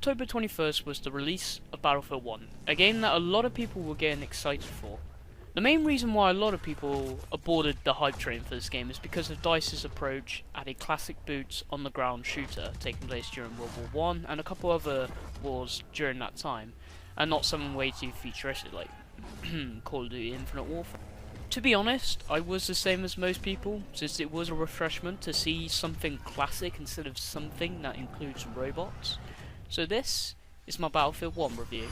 October 21st was the release of Battlefield 1, a game that a lot of people were getting excited for. The main reason why a lot of people aborted the hype train for this game is because of DICE's approach at a classic boots on the ground shooter taking place during World War I and a couple other wars during that time, and not some way too futuristic like Call of Duty Infinite Warfare. To be honest, I was the same as most people, since it was a refreshment to see something classic instead of something that includes robots. So this is my Battlefield 1 review.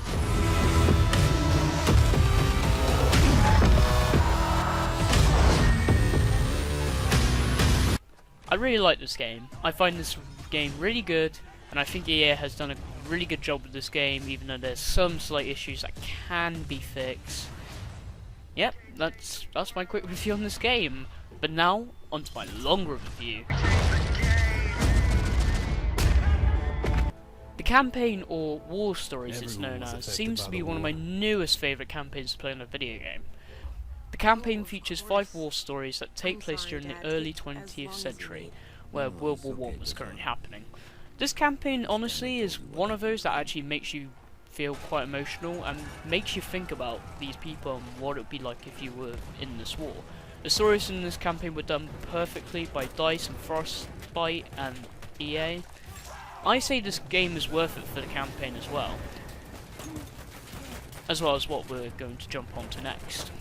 I really like this game. I find this game really good, and I think EA has done a really good job with this game, even though there's some slight issues that can be fixed. Yep, that's my quick review on this game. But now, onto my longer review. The campaign, or war stories it's known as, seems to be one of my newest favourite campaigns to play in a video game. The campaign features 5 war stories that take place during the early 20th century, where World War I was currently happening. This campaign honestly is one of those that actually makes you feel quite emotional and makes you think about these people and what it would be like if you were in this war. The stories in this campaign were done perfectly by DICE and Frostbite and EA. I say this game is worth it for the campaign as well as what we're going to jump onto next.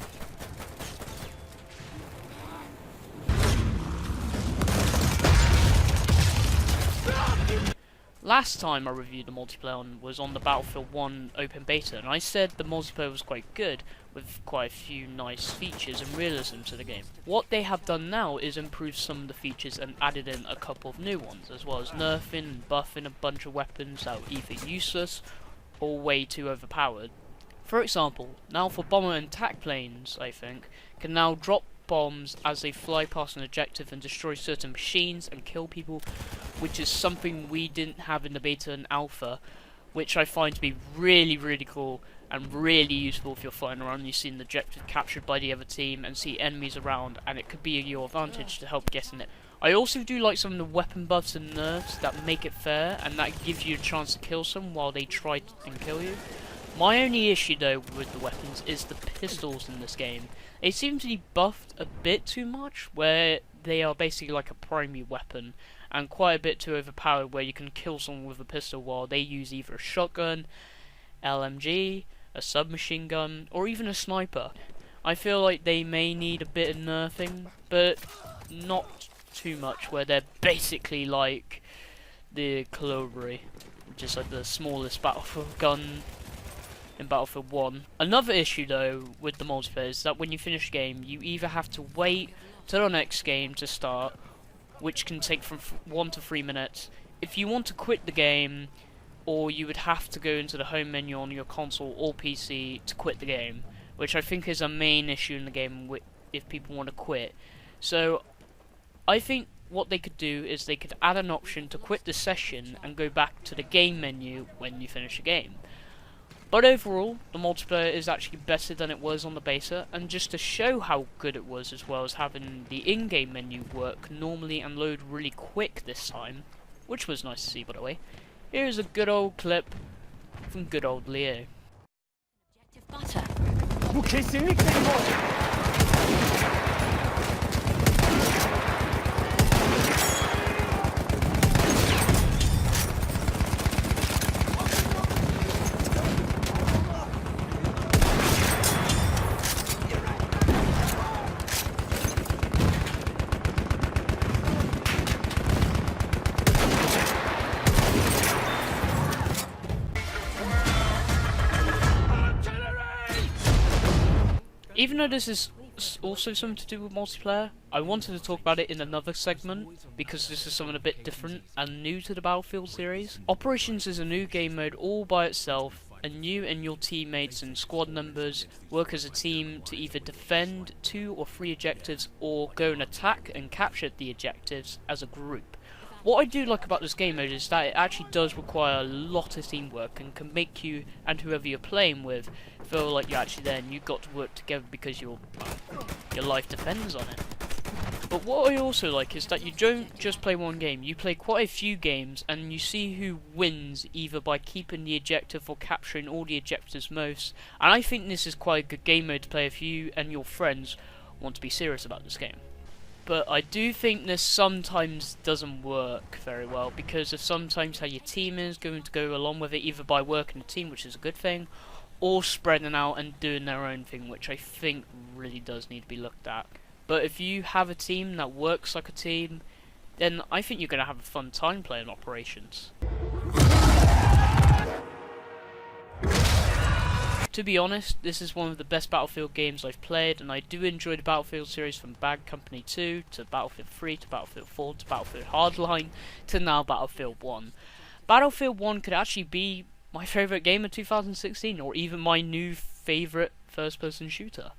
Last time I reviewed the multiplayer was on the Battlefield 1 open beta, and I said the multiplayer was quite good, with quite a few nice features and realism to the game. What they have done now is improve some of the features and added in a couple of new ones, as well as nerfing and buffing a bunch of weapons that were either useless or way too overpowered. For example, now for bomber and attack planes, I think, can now drop bombs as they fly past an objective and destroy certain machines and kill people, which is something we didn't have in the beta and alpha, which I find to be really cool and really useful if you're flying around and you see an objective captured by the other team and see enemies around, and it could be your advantage to help getting it. I also do like some of the weapon buffs and nerfs that make it fair and that gives you a chance to kill some while they try and kill you. My only issue though with the weapons is the pistols in this game. They seem to be buffed a bit too much, where they are basically like a primary weapon, and quite a bit too overpowered where you can kill someone with a pistol while they use either a shotgun, LMG, a submachine gun, or even a sniper. I feel like they may need a bit of nerfing, but not too much, where they're basically like the Clobbery, which is like the smallest battlefield gun in Battlefield 1. Another issue though with the multiplayer is that when you finish a game, you either have to wait till the next game to start, which can take from 1 to 3 minutes, if you want to quit the game, or you would have to go into the home menu on your console or PC to quit the game, which I think is a main issue in the game if people want to quit. So I think what they could do is they could add an option to quit the session and go back to the game menu when you finish a game. But overall, the multiplayer is actually better than it was on the beta, and just to show how good it was, as well as having the in-game menu work normally and load really quick this time, which was nice to see by the way, here's a good old clip from good old Leo. Bu kesinlikle yok. Even though this is also something to do with multiplayer, I wanted to talk about it in another segment, because this is something a bit different and new to the Battlefield series. Operations is a new game mode all by itself, and you and your teammates and squad members work as a team to either defend 2 or 3 objectives or go and attack and capture the objectives as a group. What I do like about this game mode is that it actually does require a lot of teamwork and can make you and whoever you're playing with feel like you're actually there and you've got to work together because your life depends on it. But what I also like is that you don't just play one game, you play quite a few games and you see who wins either by keeping the objective or capturing all the objectives most. And I think this is quite a good game mode to play if you and your friends want to be serious about this game. But I do think this sometimes doesn't work very well because of sometimes how your team is going to go along with it, either by working a team, which is a good thing, or spreading out and doing their own thing, which I think really does need to be looked at. But if you have a team that works like a team, then I think you're going to have a fun time playing Operations. To be honest, this is one of the best Battlefield games I've played, and I do enjoy the Battlefield series from Bad Company 2 to Battlefield 3 to Battlefield 4 to Battlefield Hardline to now Battlefield 1. Battlefield 1 could actually be my favourite game of 2016, or even my new favourite first-person shooter.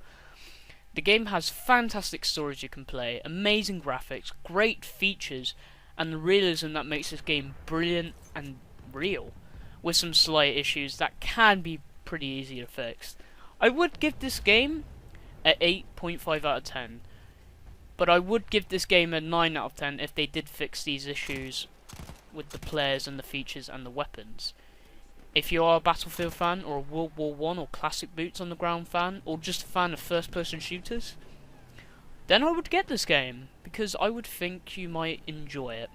The game has fantastic stories you can play, amazing graphics, great features, and the realism that makes this game brilliant and real, with some slight issues that can be pretty easy to fix. I would give this game an 8.5 out of 10, but I would give this game a 9 out of 10 if they did fix these issues with the players and the features and the weapons. If you are a Battlefield fan, or a World War I or classic boots on the ground fan, or just a fan of first person shooters, then I would get this game, because I would think you might enjoy it.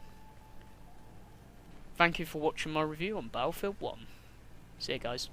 Thank you for watching my review on Battlefield 1. See you guys.